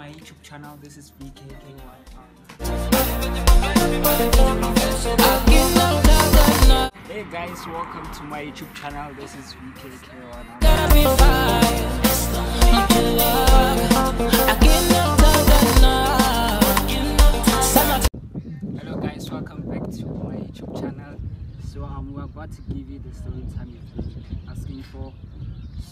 my YouTube channel. This is VKK1. Hey guys, welcome to my YouTube channel. This is VKK1. Hello guys, welcome back to my YouTube channel. So we're about to give you the story time you've been asking for.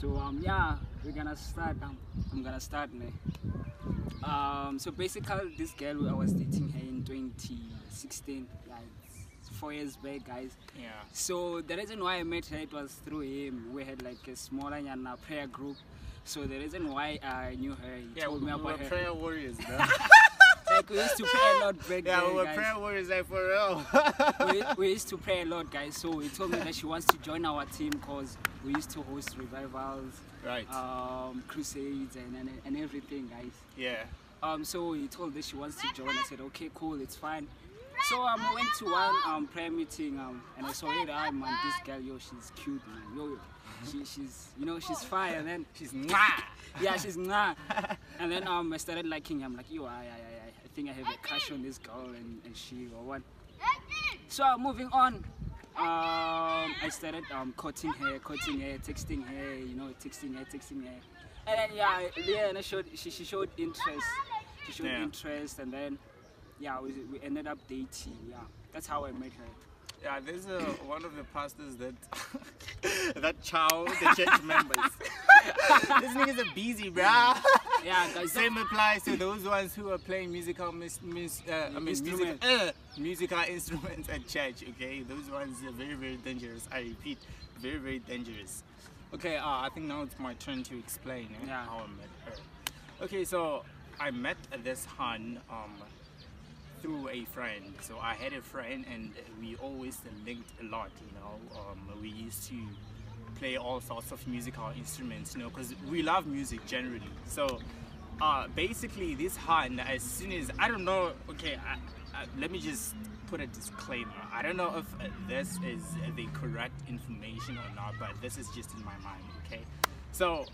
So yeah, we're gonna start. I'm gonna start now. So basically this girl, I was dating her in 2016. Yeah, it's 4 years back, guys. Yeah. So the reason why I met her, it was through him. We had like a smaller prayer group. So the reason why I knew her, he told me about her. Prayer warriors, bro. Like we used to pray a lot back yeah, then, we were guys. prayer warriors, like for real. we used to pray a lot, guys. So he told me that she wants to join our team because we used to host revivals, right? Crusades and everything, guys. Yeah. So he told that she wants to join. I said, okay, cool, it's fine. So we went to one prayer meeting, and I saw her. Man, this girl, yo, she's cute, man. Yo, she's, you know, she's fire. And then She's mwah. yeah, she's mwah. And then I started liking her. I'm like, yo, I think I have a crush on this girl, and she or what. So moving on, I started courting her, texting her, you know, texting her. And then yeah, and she showed interest. She showed interest, and then yeah, we ended up dating. Yeah, that's how I met her. Yeah, there's one of the pastors that that child, the church members. This nigga's a busy, bruh. Yeah, guys. Same applies to those ones who are playing musical musical instruments at church. Okay, those ones are very, very dangerous. I repeat, very, very dangerous. Okay, I think now it's my turn to explain how I met her. Okay, so I met this hun through a friend. So I had a friend and we always linked a lot, you know. We used to play all sorts of musical instruments, you know, because we love music generally. So basically this hun, as soon as, I don't know, okay, let me just put a disclaimer. I don't know if this is the correct information or not, but this is just in my mind, okay? So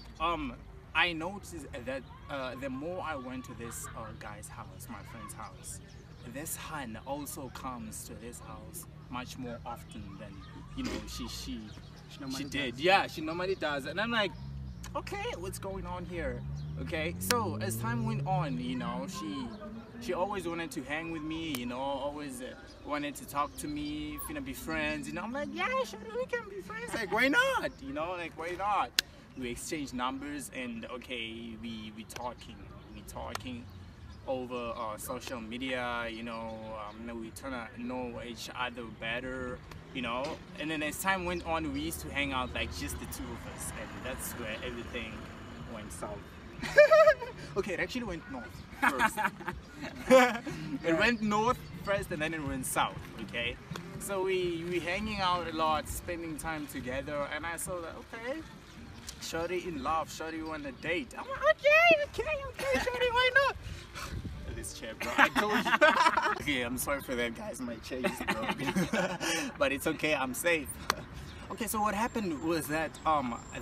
I noticed that the more I went to this guy's house, my friend's house, this hun also comes to this house much more often than, you know, she did. Yeah, she normally does. And I'm like, okay, what's going on here? Okay, so as time went on, you know, she always wanted to hang with me, you know, always wanted to talk to me, if you know, be friends, you know. I'm like, yeah, sure, we can be friends. Like, why not? You know, like, why not? We exchange numbers and okay, we talking over social media, you know. We trying to know each other better, you know. And then as time went on, we used to hang out like just the two of us, and that's where everything went south. Okay, it actually went north first. It went north first and then it went south, okay? So we hanging out a lot, spending time together, and I saw that, okay, shorty in love, shorty want a date. I'm like, okay, shorty, why not? This chair, bro, I told you. Okay, I'm sorry for that, guys, my chair is broken. But it's okay, I'm safe. Okay, so what happened was that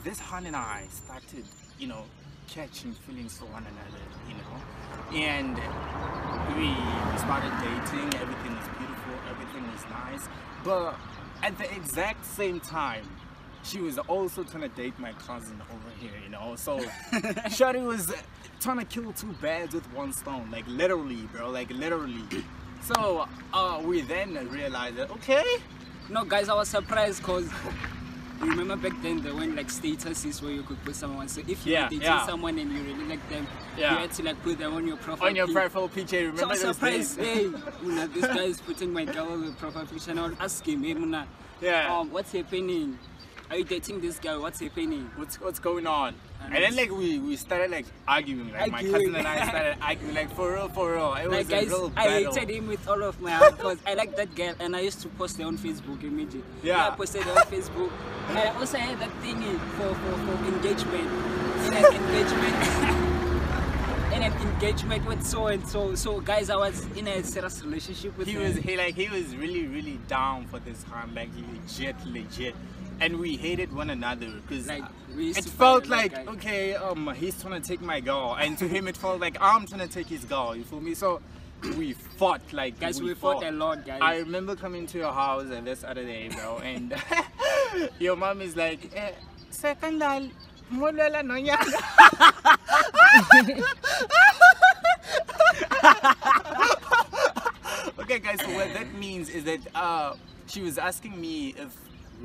this hun and I started, you know, catching feelings for one another, you know, and we started dating. Everything was beautiful, everything was nice, but at the exact same time she was also trying to date my cousin over here, you know. So shorty was trying to kill two birds with one stone, like literally, bro, like literally. So we then realized that, okay, no, guys, I was surprised because you remember back then there weren't like statuses where you could put someone. So if you were dating someone and you really like them, you had to like put them on your profile. On your profile picture, remember? So I was surprised. Hey, this guy is putting my girl on the profile picture, and I was asking him, what's happening? Are you dating this guy? What's happening? What's going on? And then like we started like arguing, like my cousin and I started arguing, like for real. It was guys, a real I battle. hated him with all of my heart because I like that girl and I used to post her on Facebook immediately. Yeah. I posted her on Facebook. And I also had that thingy for engagement. In an engagement. In an engagement with so and so. So guys, I was in a serious relationship with him. He was really down for this time, like legit. and we hated one another because Like, it felt like, okay, he's trying to take my girl, and to him it felt like I'm trying to take his girl. You feel me? So we fought like guys. We fought a lot, guys. I remember coming to your house this other day, bro, and your mom is like, "Secondal, molela no yanga." Okay, guys. So what that means is that she was asking me if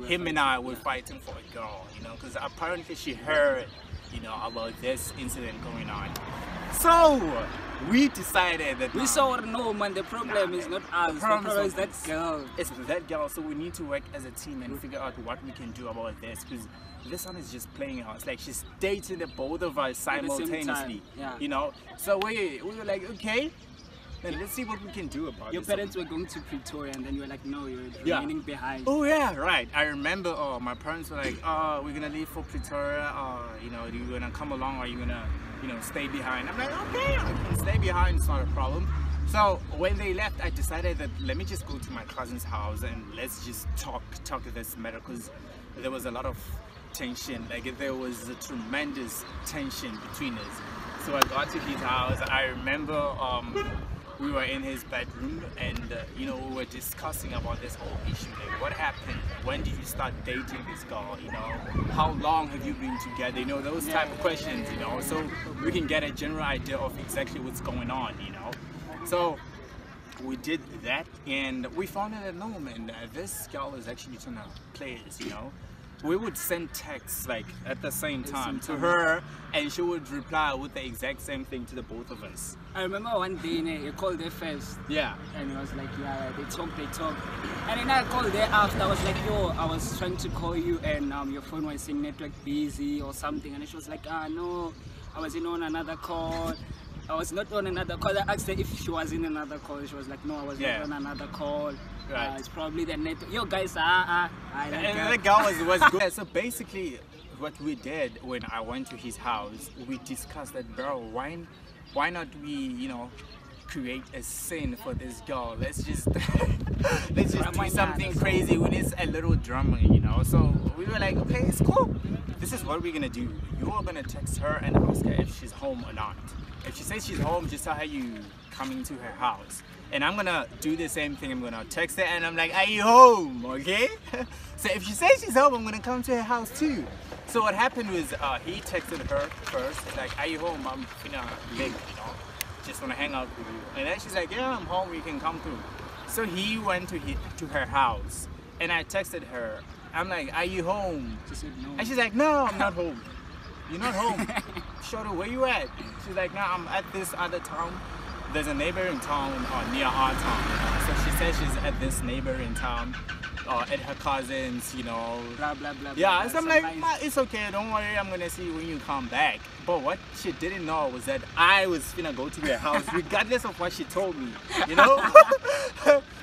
him and I were fighting for a girl, you know, because apparently she heard, you know, about this incident going on. So we decided that we saw no, man. The problem is not us. The problem is that girl. It's that girl. So we need to work as a team and figure out what we can do about this, because this one is just playing out. It's like she's dating the both of us simultaneously. Yeah. You know. So we were like, okay, then let's see what we can do about it. Your parents were going to Pretoria, and then you were like, no, you're remaining behind. Oh yeah, right. I remember. My parents were like, we're gonna leave for Pretoria. You know, are you gonna come along, or are you gonna, you know, stay behind? I'm like, okay, I can stay behind. It's not a problem. So when they left, I decided that let me just go to my cousin's house and let's just talk this matter, because there was a lot of tension. Like there was a tremendous tension between us. So I got to his house. I remember we were in his bedroom, and you know, we were discussing about this whole issue. Like, what happened? When did you start dating this girl? You know, how long have you been together? You know, those type of questions. You know, so we can get a general idea of exactly what's going on. You know, so we did that, and we found out at no man, this girl is actually trying to play us. You know. We would send texts like at the same time to her, and she would reply with the exact same thing to the both of us. I remember one day he called her first. Yeah. And he was like, yeah, they talk. And then I called her after. I was like, yo, I was trying to call you, and your phone was saying network busy or something. And she was like, no, I was on another call. I was not on another call. I asked her if she was in another call. She was like, no, I was not on another call. Right. It's probably the network. Yo, guys, and the girl was good. Yeah, so basically, what we did when I went to his house, we discussed that, bro, why not we, you know, create a scene for this girl? Let's just do something crazy. We need a little drama, you know. So we were like, okay, it's cool. This is what we're gonna do. You are gonna text her and ask her if she's home or not. If she says she's home, just tell her you coming to her house. And I'm gonna do the same thing. I'm gonna text her and I'm like, are you home? Okay? So if she says she's home, I'm gonna come to her house too. So what happened was he texted her first, like, are you home? I'm finna leg, you know, just wanna hang out with you. And then she's like, yeah, I'm home, you can come through. So he went to her house, and I texted her. I'm like, are you home? She said no. And she's like, no, I'm not home. You're not home. Shorty, where you at? She's like, nah, I'm at this other town. There's a neighboring town near our town. So she says she's at this neighboring town, at her cousin's, you know. Blah, blah, blah. Yeah, blah, so I'm like, it's okay, don't worry, I'm gonna see you when you come back. But what she didn't know was that I was gonna go to her house, regardless of what she told me, you know?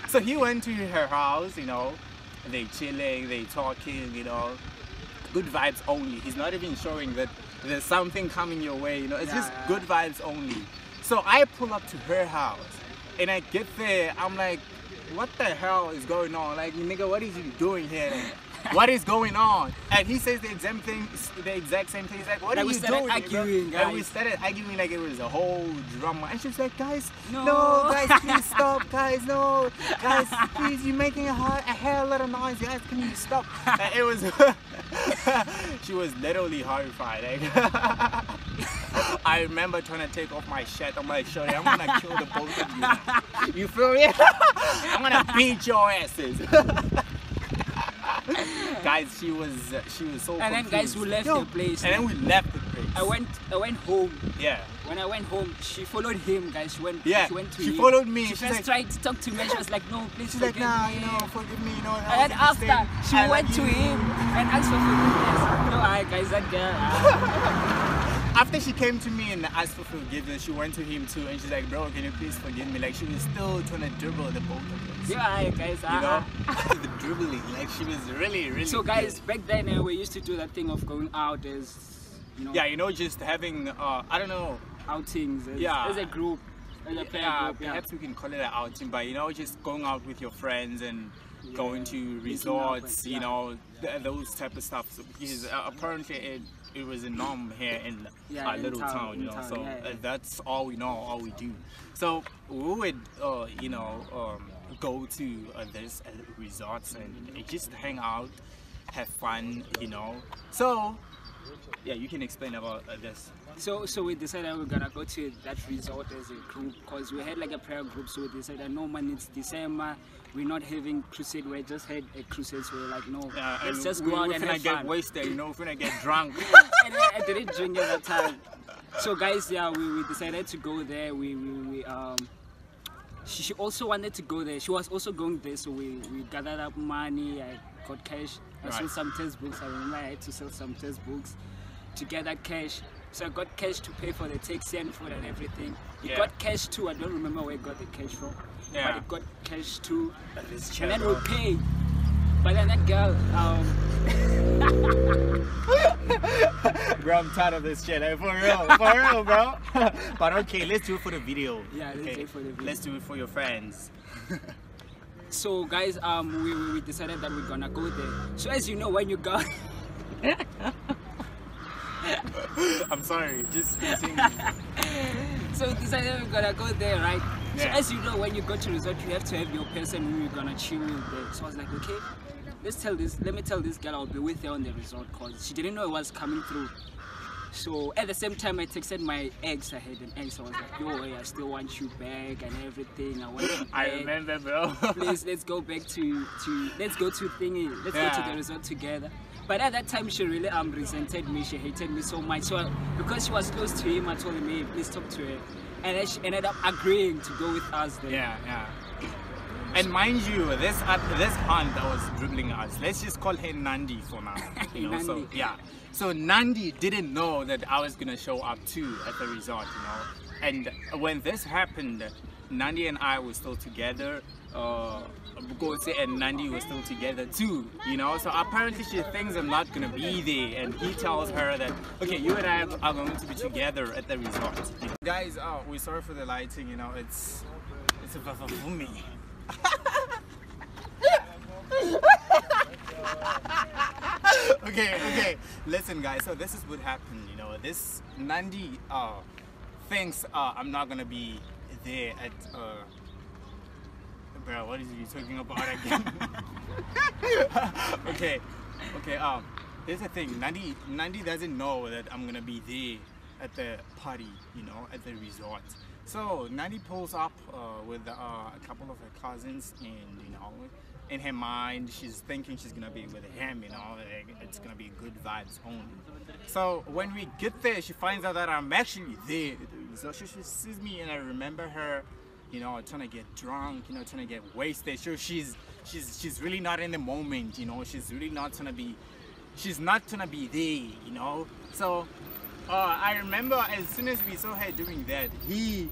So he went to her house, you know, they chilling, they talking, you know. Good vibes only. He's not even showing that there's something coming your way, you know. It's just good vibes only. So I pull up to her house, and I get there, I'm like, what the hell is going on? Like, nigga, what is you doing here? What is going on? And he says the exact same thing. He's like, what are you doing? Arguing, and we started arguing like it was a whole drama. And she was like, guys, no, guys, please stop, guys, no, guys, please, you're making a hell lot of noise, guys, can you stop? And it was, she was literally horrified. Like, I remember trying to take off my shirt. I'm like, shorty, I'm gonna kill the both of you. You feel me? I'm gonna beat your asses. Guys, she was so And then, guys, we left the place. And then we left the place. I went home. Yeah. When I went home, she followed him, guys. She went to she followed me. She first tried to talk to me. She was like, no, please forgive me. Nah, you know, forgive me, you know. And then after, she went to him and asked for forgiveness. No, guys, that girl. After she came to me and asked for forgiveness, she went to him too, and she's like, bro, can you please forgive me? Like, she was still trying to dribble the both of us. Yeah, guys. You know? The dribbling. Like, she was really So, guys, back then, we used to do that thing of going out as, you know. Yeah, you know, just having, I don't know. Outings. As a group. As a player group. Perhaps we can call it an outing, but, you know, just going out with your friends and, going to resorts, you know, those type of stuff. So, because apparently it was a norm here in our little town, you know. So that's all we know, all we do. So we would, you know, go to this resorts and just hang out, have fun, you know. So yeah, you can explain about this. So we decided we're gonna go to that resort as a group because we had like a prayer group. So we decided no man, it's December, we're not having crusade. We just had a crusade. So we're like, no, let's just go out and have fun. Get wasted, you know, we're gonna get drunk. And I didn't drink at that time. So guys, yeah, we decided to go there. She also wanted to go there. She was also going there. So we gathered up money. I got cash. I sold some textbooks. I remember I had to sell some textbooks to get that cash. So I got cash to pay for the taxi and food and everything. It got cash too. I don't remember where I got the cash from. But it got cash too. And then we paid. But then that girl, bro, I'm tired of this shit. Like, for real, bro. But okay, let's do it for the video. Yeah, let's do it for the video. Let's do it for your friends. So guys, we decided that we're gonna go there. So as you know, when you go I'm sorry, just continue. So we decided we're gonna go there, right? So as you know, when you go to resort, you have to have your person who you're gonna chill with there. So I was like, okay, let me tell this girl I'll be with her on the resort, because she didn't know it was coming through. So at the same time, I texted my ex. I had an ex. I was like, yo, I still want you back and everything. I want you back. I remember, bro. Please, let's go back let's go to thingy. Let's go to the resort together. But at that time, she really resented me. She hated me so much. So because she was close to him, I told him, hey, please talk to her. And then she ended up agreeing to go with us there. Yeah. And mind you, this aunt that was dribbling us, let's just call her Nandi for now. You know, so yeah. So Nandi didn't know that I was gonna show up too at the resort, you know. And when this happened, Nandi and I were still together. And Nandi was still together too, you know. So apparently she thinks I'm not gonna be there, and he tells her that, okay, you and I are going to be together at the resort. You know? Guys, we're sorry for the lighting, you know. It's a vavavumi. Okay, listen guys, so this is what happened, you know. This Nandi thinks I'm not gonna be there at bro, what is he talking about again? okay, here's the thing. Nandi doesn't know that I'm gonna be there at the party, you know, at the resort. So Nandi pulls up with a couple of her cousins, and you know, in her mind, she's thinking she's gonna be with him, you know, like, it's gonna be good vibes only. So when we get there, she finds out that I'm actually there. So she sees me, and I remember her, you know, trying to get drunk, you know, trying to get wasted. So she's really not in the moment, you know. She's really not gonna be, she's not gonna be there, you know. So I remember as soon as we saw her doing that, he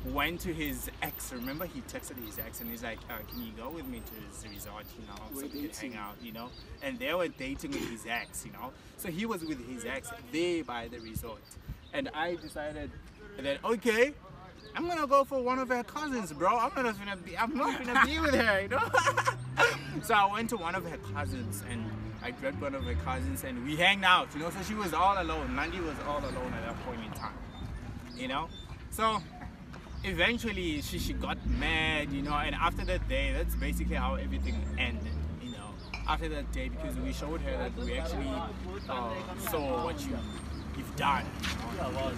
went to his ex. Remember, he texted his ex and he's like, can you go with me to this resort, you know, so we could hang out, you know. And they were dating with his ex, you know. So he was with his ex there by the resort, and I decided that, okay, I'm gonna go for one of her cousins, bro. I'm not gonna be with her, you know. So I went to one of her cousins, and I grabbed one of her cousins, and we hanged out, you know. So she was all alone. Nandi was all alone at that point in time, you know. So eventually she got mad, you know. And after that day, that's basically how everything ended, you know. After that day, because we showed her that we actually saw what you've done, you know?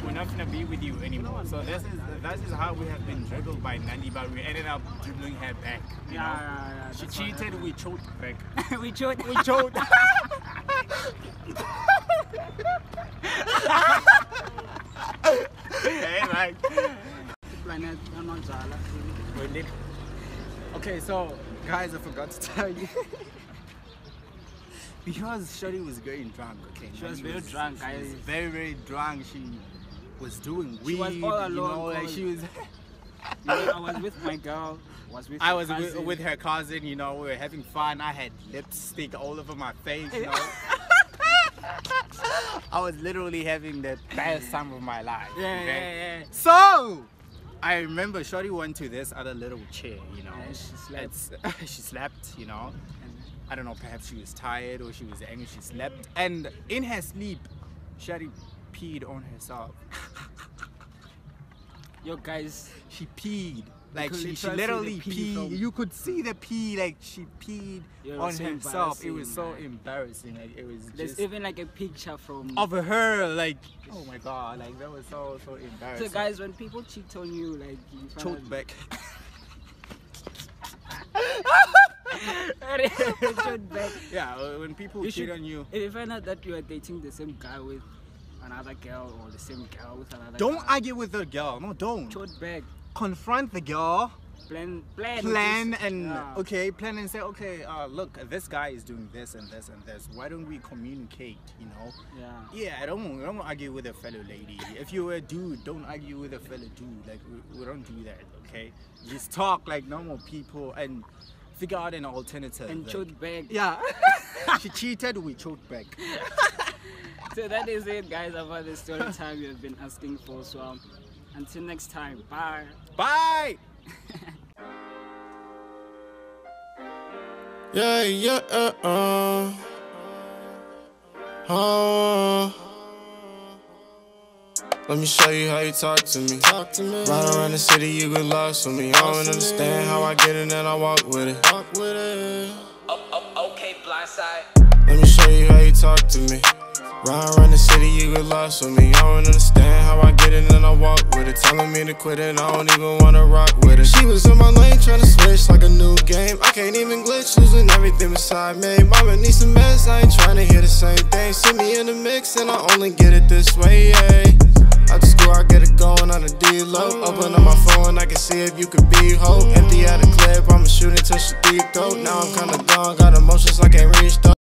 We're not gonna be with you anymore. So that is how we have been dribbled by Nandi, but we ended up dribbling her back. You know? She cheated, we choked back. we choked. Hey, like. Okay, so guys, I forgot to tell you. Because Shorty was getting drunk, okay? She was very drunk, guys. She was very, very drunk. She was doing weed, she was all alone, you know, like she was. I was with my girl. I was with her cousin, you know. We were having fun. I had lipstick all over my face, you know. I was literally having the best time of my life. Yeah. So I remember Shorty went to this other little chair, you know. Yeah, she slept. She slept, you know. I don't know, perhaps she was tired or she was angry, she slept. And in her sleep, Shorty peed on herself. Yo guys, she peed. Like she literally peed. You could see the pee, like she peed on herself. It was so embarrassing. Like it was there's even like a picture from of her, like oh my god, like that was so embarrassing. So guys, when people cheat on you, like you choke back. Yeah, when people cheat on you. If you find out that you are dating the same guy with another girl or the same girl with another don't guy, argue with the girl. No, don't. Choke back. Confront the girl. Plan and okay, plan and say, okay, look, this guy is doing this and this and this. Why don't we communicate? You know? Yeah. I don't argue with a fellow lady. If you're a dude, don't argue with a fellow dude. Like we don't do that. Okay? Just talk like normal people and figure out an alternative. And like, choke back. Yeah. She cheated. We choked back. So that is it, guys, about the story time you have been asking for. So until next time, bye. Bye. Let me show you how you talk to me. Ride around the city, you get lost with me. I don't understand how I get it and I walk with it. Okay, blindside. Let me show you how you talk to me. Ride around the city, you get lost with me. I don't understand how I get it and I walk with it. Telling me to quit it, I don't even wanna rock with it. She was in my lane trying to switch like a new game. I can't even glitch, losing everything beside me. Mama needs some mess, I ain't trying to hear the same thing. See me in the mix and I only get it this way, yeah. After school, I get it going on a D-low. Open up my phone, I can see if you could be ho. Empty out the clip, I'ma shoot until she deep throat. Now I'm kinda gone, got emotions I can't reach though.